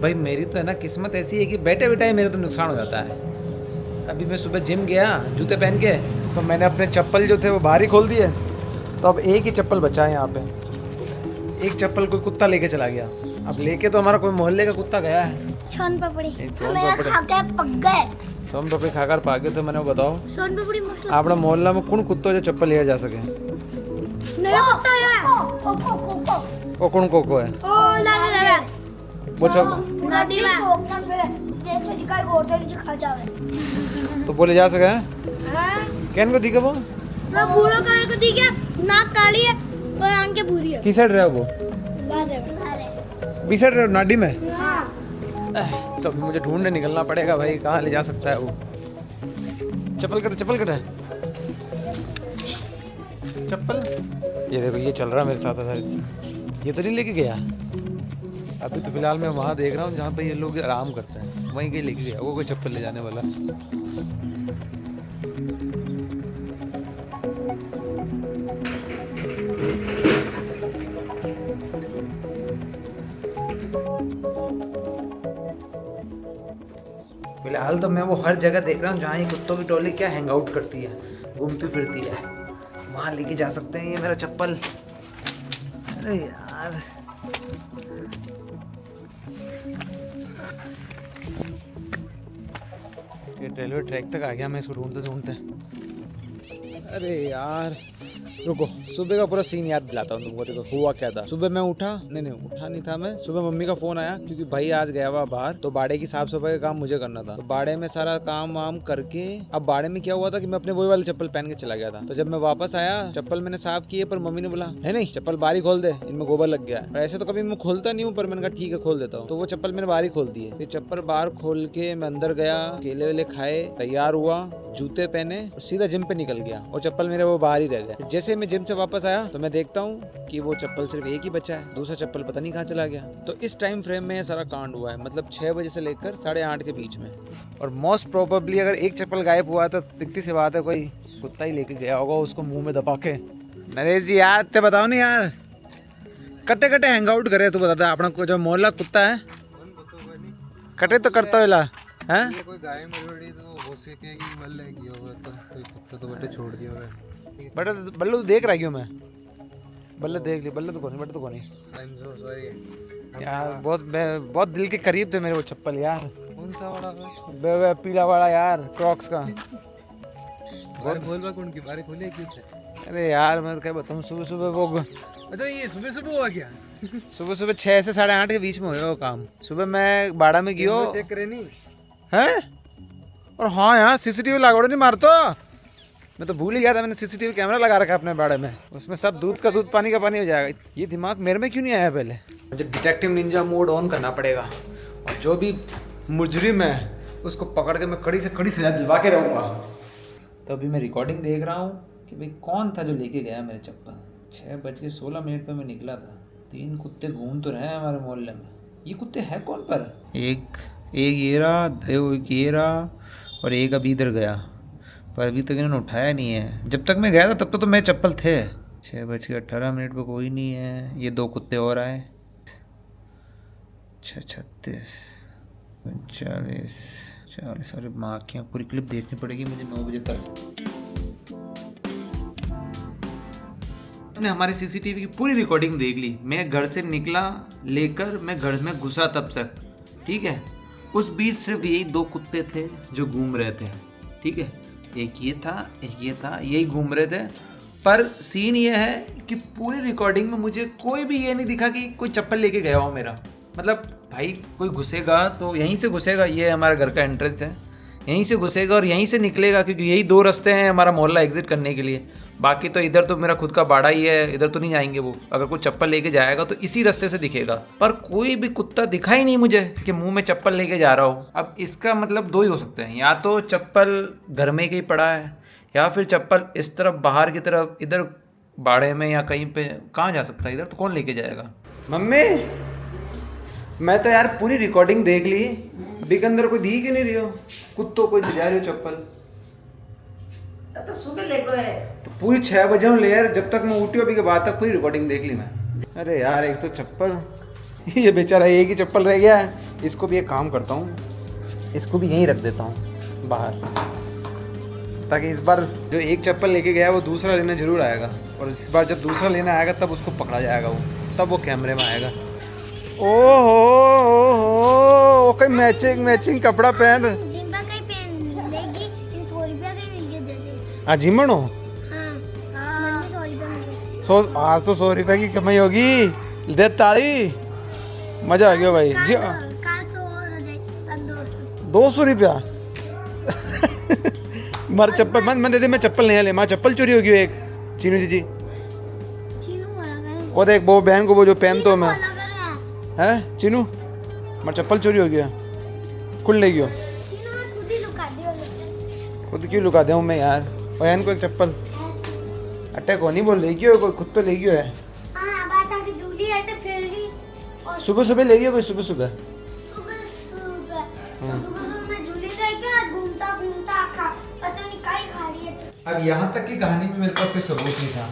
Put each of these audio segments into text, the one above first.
भाई मेरी तो है ना किस्मत ऐसी है कि बैठे बैठे मेरा तो नुकसान हो जाता है। अभी मैं सुबह जिम गया जूते पहन के, तो मैंने अपने चप्पल जो थे वो बाहर ही खोल दिए। तो अब एक ही चप्पल बचा है यहाँ पे। एक चप्पल कोई कुत्ता लेके चला गया। अब लेके तो हमारा कोई मोहल्ले का कुत्ता गया है। सोन पापड़ी सोन खा के पक गए। सोन पापड़ी खाकर पाके तो मैंने बताओ सोन पापड़ी मस्त आपने मोहल्ला में कौन कुत्तो जो चप्पल ले जा सके? नया कुत्ता है कोको वो कौन कोको है? ओ ला ला ला वो नदी में चौकन पे देखे जिका गोटे जी खा जावे तो बोले जा सके? हां कैन को दिखे वो? मैं भूरो कलर को दिखे, नाक काली है और आंखें भूरी है। किस साइड रहा वो? ला दे अरे बी साइड रहा नाडी में। हां तो अभी मुझे ढूंढने निकलना पड़ेगा भाई, कहाँ ले जा सकता है वो। चप्पल कट चप्पल। ये देखो ये चल रहा है मेरे साथ ये तो नहीं लेके गया। अभी तो फिलहाल मैं वहाँ देख रहा हूँ जहाँ पे ये लोग आराम करते हैं, वहीं कहीं लेके गया वो कोई चप्पल ले जाने वाला। फिलहाल तो मैं वो हर जगह देख रहा हूँ जहाँ ये कुत्तों की टोली क्या हैंग आउट करती है, घूमती फिरती है, वहाँ लेके जा सकते हैं ये मेरा चप्पल। अरे यार ये रेलवे ट्रैक तक आ गया मैं इसको ढूंढते। अरे यार रुको, सुबह का पूरा सीन याद दिलाता हूँ तुमको। देखो हुआ क्या था। सुबह मैं उठा नहीं था मैं। सुबह मम्मी का फोन आया क्योंकि भाई आज गया हुआ बाहर, तो बाड़े की साफ सफाई का काम मुझे करना था। तो बाड़े में सारा काम वाम करके, अब बाड़े में क्या हुआ था कि मैं अपने वही वाले चप्पल पहन के चला गया था। तो जब मैं वापस आया चप्पल मैंने साफ किए, पर मम्मी ने बोला नहीं चप्पल बाहर ही खोल दे, इनमें गोबर लग गया है। ऐसे तो कभी मैं खोलता नहीं हूँ, पर मैंने कहा ठीक है खोल देता हूँ। तो वो चप्पल मैंने बाहर ही खोल दिए। फिर चप्पल बाहर खोल के मैं अंदर गया, केले वेले खाए, तैयार हुआ, जूते पहने और सीधा जिम पे निकल गया और चप्पल मेरे वो बाहर ही रह गए। जैसे मैं जिम से वापस आया तो मैं देखता हूँ कि वो चप्पल सिर्फ एक ही बचा है, दूसरा चप्पल पता नहीं कहाँ चला गया। तो इस टाइम फ्रेम में सारा कांड हुआ है, मतलब 6 बजे से लेकर 8:30 के बीच में। और मोस्ट प्रोबेबली अगर एक चप्पल गायब हुआ तो दिखती सी बात है कोई कुत्ता ही लेके गया होगा उसको मुंह में दबा के। नरेश जी यार ते बताओ नहीं यार, कट्टे कट्टे हैंग आउट करे तू बता अपना को जो मोहल्ला कुत्ता है कटे तो करता है हैं? ये कोई गाय मरोड़ी तो हो सके कि मर लेगी होगा, तो कोई कुत्ता तो बटे छोड़ दिया होगा। बट बल्लू देख रहा क्यों मैं? बल्लू देख ली, बल्लू तो कौन बट तो कौन आई एम सो सॉरी यार, बहुत दिल के करीब थे मेरे वो चप्पल यार। कौन सा वाला बे पीला वाला यार क्रॉक्स का। बारे खोल कौन की बारे खोले क्यों थे? अरे यार मैं क्या बताऊँ, सुबह सुबह वो अच्छा ये सुबह सुबह हुआ क्या? सुबह 6 से 8:30 के बीच में हुआ वो काम। सुबह मैं बाड़ा में गयो चेक करे नहीं है। और हाँ यार सीसीटीवी लागोड़े नहीं मार तो, मैं तो भूल ही गया था। मैंने सीसीटीवी कैमरा लगा रखा है अपने बाड़े में, उसमें सब दूध का दूध पानी का पानी हो जाएगा। ये दिमाग मेरे में क्यों नहीं आया पहले? मुझे डिटेक्टिव निंजा मोड ऑन करना पड़ेगा और जो भी मुजरिम है उसको पकड़ के मैं कड़ी से कड़ी सजा दिलवा के रहूँगा। तो अभी मैं रिकॉर्डिंग देख रहा हूँ कि भाई कौन था जो लेके गया मेरे चप्पल। 6:16 पर मैं निकला था। 3 कुत्ते घूम तो रहे हैं हमारे मोहल्ले में। ये कुत्ते हैं कौन पर? एक ये रहा, एक ये रहा और एक अभी इधर गया, पर अभी तक इन्होंने उठाया नहीं है। जब तक मैं गया था तब तो मेरे चप्पल थे। 6:18 पर कोई नहीं है। ये 2 कुत्ते और आए। 6:36 45 अरे माँ की पूरी क्लिप देखनी पड़ेगी मुझे 9 बजे तक। मैंने हमारे सीसीटीवी की पूरी रिकॉर्डिंग देख ली। मैं घर से निकला लेकर मैं घर में घुसा तब तक, ठीक है। उस बीच सिर्फ यही 2 कुत्ते थे जो घूम रहे थे, ठीक है। एक ये था यही घूम रहे थे। पर सीन ये है कि पूरी रिकॉर्डिंग में मुझे कोई भी ये नहीं दिखा कि कोई चप्पल लेके गया हो मेरा। मतलब भाई कोई घुसेगा तो यहीं से घुसेगा, ये हमारा घर का एंट्रेंस है, यहीं से घुसेगा और यहीं से निकलेगा, क्योंकि यही 2 रास्ते हैं हमारा मोहल्ला एग्जिट करने के लिए। बाकी तो इधर तो मेरा खुद का बाड़ा ही है, इधर तो नहीं जाएंगे वो। अगर कोई चप्पल लेके जाएगा तो इसी रास्ते से दिखेगा। पर कोई भी कुत्ता दिखा ही नहीं मुझे कि मुंह में चप्पल लेके जा रहा हो। अब इसका मतलब 2 ही हो सकते हैं, या तो चप्पल घर में ही पड़ा है या फिर चप्पल इस तरफ बाहर की तरफ इधर बाड़े में या कहीं पे। कहाँ जा सकता है इधर? तो कौन लेके जाएगा? मम्मी मैं तो यार पूरी रिकॉर्डिंग देख ली, अभी के अंदर कोई दी क्यों नहीं रही हो? कुत्तों को जा रही हो चप्पल? तो सुबह ले गए तो पूरी 6 बजे हम ले यार, जब तक मैं उठी अभी के बाद तक पूरी रिकॉर्डिंग देख ली मैं। अरे यार एक तो चप्पल ये बेचारा एक ही चप्पल रह गया है, इसको भी एक काम करता हूँ, इसको भी यहीं रख देता हूँ बाहर, ताकि इस बार जो एक चप्पल लेके गया है वो दूसरा लेने जरूर आएगा, और इस बार जब दूसरा लेने आएगा तब उसको पकड़ा जाएगा, वो तब वो कैमरे में आएगा। ओहो कहीं मैचिंग कपड़ा पहन। जिम्बा कहीं पहन लेगी, 100 रुपया कहीं मिल गया दे दे। हाँ जिमन हो। हाँ 100 रुपया मिल गया। 100 आज तो 100 रुपये की कमाई होगी, दे ताली, मजा आ गया भाई जी। कल 100 और हो जाए, कल 200। 200 रुपया मार चप्पल मन दे दे, मैं चप्पल नहीं ले, माँ चप्पल चोरी होगी एक। चीनू जी चीनू वाला है। वो देख वो बहन को वो जो पहन तो मैं वाला कर रहा है। है चीनू, मार चप्पल चोरी हो गया, खुल ले गयो। चीनू ने खुद ही लुका दिया लगता है। खुद क्यों लुका दूँ मैं यार, बहन को एक चप्पल अटैक हो नहीं बोल ले गयो, कोई खुद तो ले गयो है। हाँ बात आके जूली है तो फिर ली और सुबह सुबह ले गयो कोई, सुबह सुबह हाँ। मैं जूली गई क्या, घूमता खा पता नहीं काई खा रही है। अब यहाँ तक की कहानी में मेरे पास कोई सबूत नहीं था,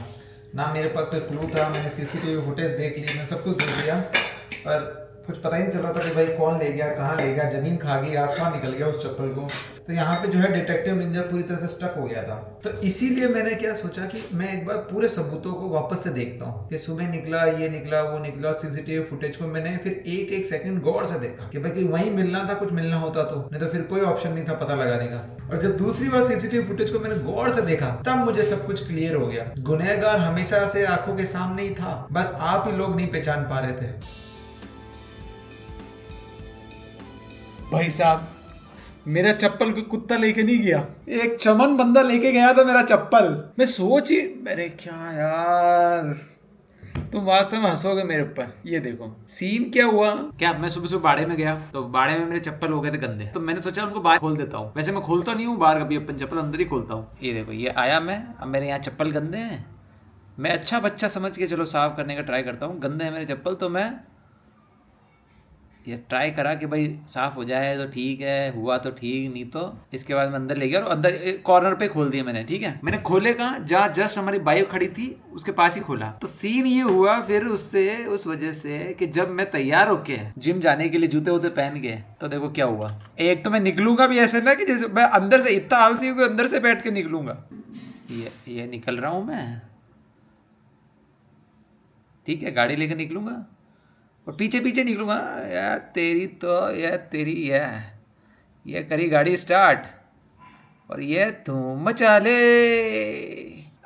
ना मेरे पास कोई क्लू था, मैंने सीसीटीवी फुटेज देख ली, मैंने सब कुछ देख लिया, पर कुछ पता ही नहीं चल रहा था कि भाई कौन ले गया, कहाँ ले गया, जमीन खा गई, आसमान निकल गया उस चप्पल को। तो यहाँ पे जो है डिटेक्टिव निंजा पूरी तरह से स्टक हो गया था। तो इसीलिए मैंने क्या सोचा कि मैं एक बार पूरे सबूतों को वापस से देखता हूँ कि सुबह निकला, ये निकला, वो निकला, सीसीटीवी फुटेज को मैंने फिर एक सेकंड गौर से देखा कि भाई कि वहीं मिलना था, कुछ मिलना होता तो, नहीं तो फिर कोई ऑप्शन नहीं था पता लगाने का। और जब दूसरी बार सीसीटीवी फुटेज को मैंने गौर से देखा तब मुझे सब कुछ क्लियर हो गया। गुनहगार हमेशा से आंखों के सामने ही था, बस आप ही लोग नहीं पहचान पा रहे थे। भाई साहब मेरा चप्पल कोई कुत्ता लेके नहीं गया, एक चमन बंदा लेके गया था मेरा चप्पल। मैं सोच ही, मेरे क्या यार, तुम वास्तव में हंसोगे मेरे ऊपर। ये देखो सीन क्या हुआ, क्या मैं सुबह सुबह बाड़े में गया तो बाड़े में मेरे चप्पल हो गए थे गंदे, तो मैंने सोचा उनको बाहर खोल देता हूँ। वैसे मैं खोलता नहीं हूँ बाहर कभी, अपन चप्पल अंदर ही खोलता हूँ। ये देखो ये आया मैं, अब मेरे यहाँ चप्पल गंदे हैं, मैं अच्छा बच्चा समझ के चलो साफ करने का ट्राई करता हूँ। गंदे हैं मेरे चप्पल तो मैं ये ट्राई करा कि भाई साफ हो जाए तो ठीक है, हुआ तो ठीक, नहीं तो इसके बाद मैं अंदर ले गया और अंदर कॉर्नर पे खोल दिया मैंने। ठीक है, मैंने खोले कहाँ, जहाँ जस्ट हमारी बाइक खड़ी थी उसके पास ही खोला। तो सीन ये हुआ फिर उससे, उस वजह से कि जब मैं तैयार होके जिम जाने के लिए जूते वूते पहन के, तो देखो क्या हुआ। एक तो मैं निकलूंगा भी ऐसे ना कि जैसे मैं अंदर से, इतना आलसी हूँ कि अंदर से बैठ के निकलूंगा। ये निकल रहा हूँ मैं, ठीक है, गाड़ी लेकर निकलूंगा और पीछे पीछे निकलूंगा। यार तेरी तो, यार तेरी ये करी गाड़ी स्टार्ट और ये धूम मचा ले।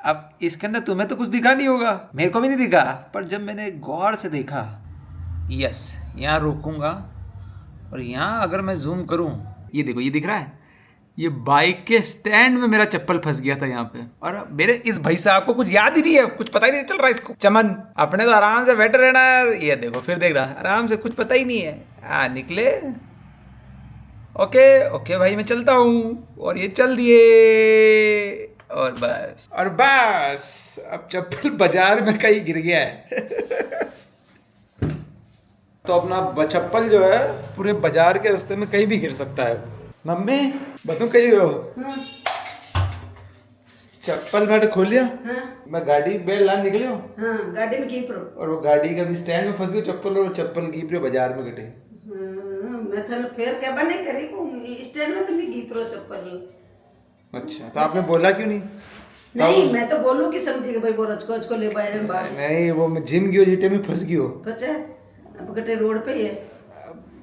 अब इसके अंदर तुम्हें तो कुछ दिखा नहीं होगा, मेरे को भी नहीं दिखा, पर जब मैंने गौर से देखा, यस यहाँ रोकूंगा और यहाँ अगर मैं जूम करूँ, ये देखो ये दिख रहा है, ये बाइक के स्टैंड में मेरा चप्पल फंस गया था यहाँ पे। और मेरे इस भाई साहब को कुछ याद ही नहीं है, कुछ पता ही नहीं चल रहा इसको। चमन अपने तो आराम से बैठे रहना यार। ये देखो फिर देख रहा आराम से, कुछ पता ही नहीं है। निकले, ओके भाई मैं चलता हूँ, और ये चल दिए और बस अब चप्पल बाजार में कहीं गिर गया है। तो अपना चप्पल जो है पूरे बाजार के रास्ते में कहीं भी गिर सकता है। मम्मी बतू कही हो, चप्पल मैंने खोल लिया, मैं गाड़ी बेल ला निकले हो, गाड़ी में कीप रो, और वो गाड़ी का भी स्टैंड में फंस गई चप्पल, और चप्पल कीप रहे बाजार में कटे। मैं थल फेर क्या बने करी को स्टैंड में तो नहीं कीप रो चप्पल। अच्छा तो आपने बोला क्यों नहीं? नहीं मैं तो बोलूं कि समझी कि भाई बोरच को ले पाए बाहर। नहीं वो मैं जिम गयो जीटे में फंस गयो, पचा अब कटे रोड पे है,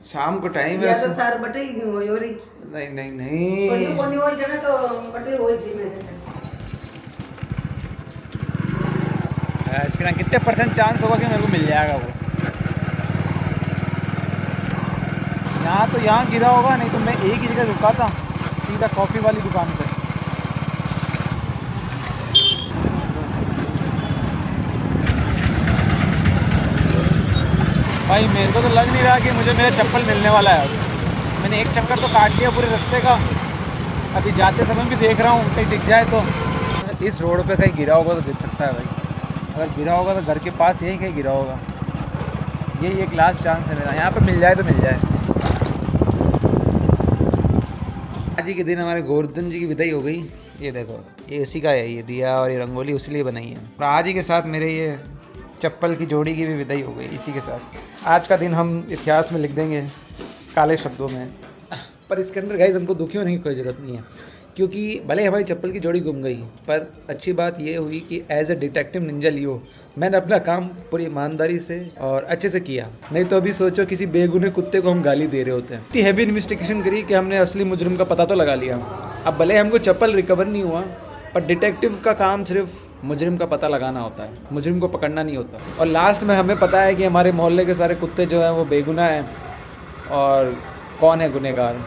शाम को टाइम है। या तो थार बटे होई होरी, नहीं कोनी होई जने तो बटे होई जी में जने। इसके ना कितने परसेंट चांस होगा कि मेरे को मिल जाएगा वो? यहाँ तो यहाँ गिरा होगा, नहीं तो मैं एक ही जगह रुका था सीधा कॉफ़ी वाली दुकान पे। भाई मेरे को तो लग नहीं रहा कि मुझे मेरा चप्पल मिलने वाला है। मैंने एक चक्कर तो काट लिया पूरे रास्ते का, अभी जाते समय भी देख रहा हूँ कहीं दिख जाए तो। इस रोड पे कहीं गिरा होगा तो दिख सकता है भाई, अगर गिरा होगा तो घर के पास यहीं कहीं गिरा होगा। यही एक लास्ट चांस है मेरा, यहाँ पे मिल जाए तो मिल जाए। आज ही के दिन हमारे गोवर्धन जी की विदाई हो गई। ये देखो ये उसी का है, ये दिया और ये रंगोली उसी लिए बनाई है। और आज ही के साथ मेरे ये चप्पल की जोड़ी की भी विदाई हो गई इसी के साथ। आज का दिन हम इतिहास में लिख देंगे काले शब्दों में। पर इसके अंदर गाइस हमको दुखी होने की कोई ज़रूरत नहीं है, क्योंकि भले हमारी चप्पल की जोड़ी गुम गई, पर अच्छी बात ये हुई कि एज ए डिटेक्टिव निंजा लियो मैंने अपना काम पूरी ईमानदारी से और अच्छे से किया। नहीं तो अभी सोचो किसी बेगुने कुत्ते को हम गाली दे रहे होते हैं। इतनी हैवी इन्वेस्टिगेशन करी कि हमने असली मुजरिम का पता तो लगा लिया। अब भले हमको चप्पल रिकवर नहीं हुआ, पर डिटेक्टिव का काम सिर्फ मुजरिम का पता लगाना होता है, मुजरिम को पकड़ना नहीं होता। और लास्ट में हमें पता है कि हमारे मोहल्ले के सारे कुत्ते जो हैं वो बेगुनाह हैं और कौन है गुनहगार।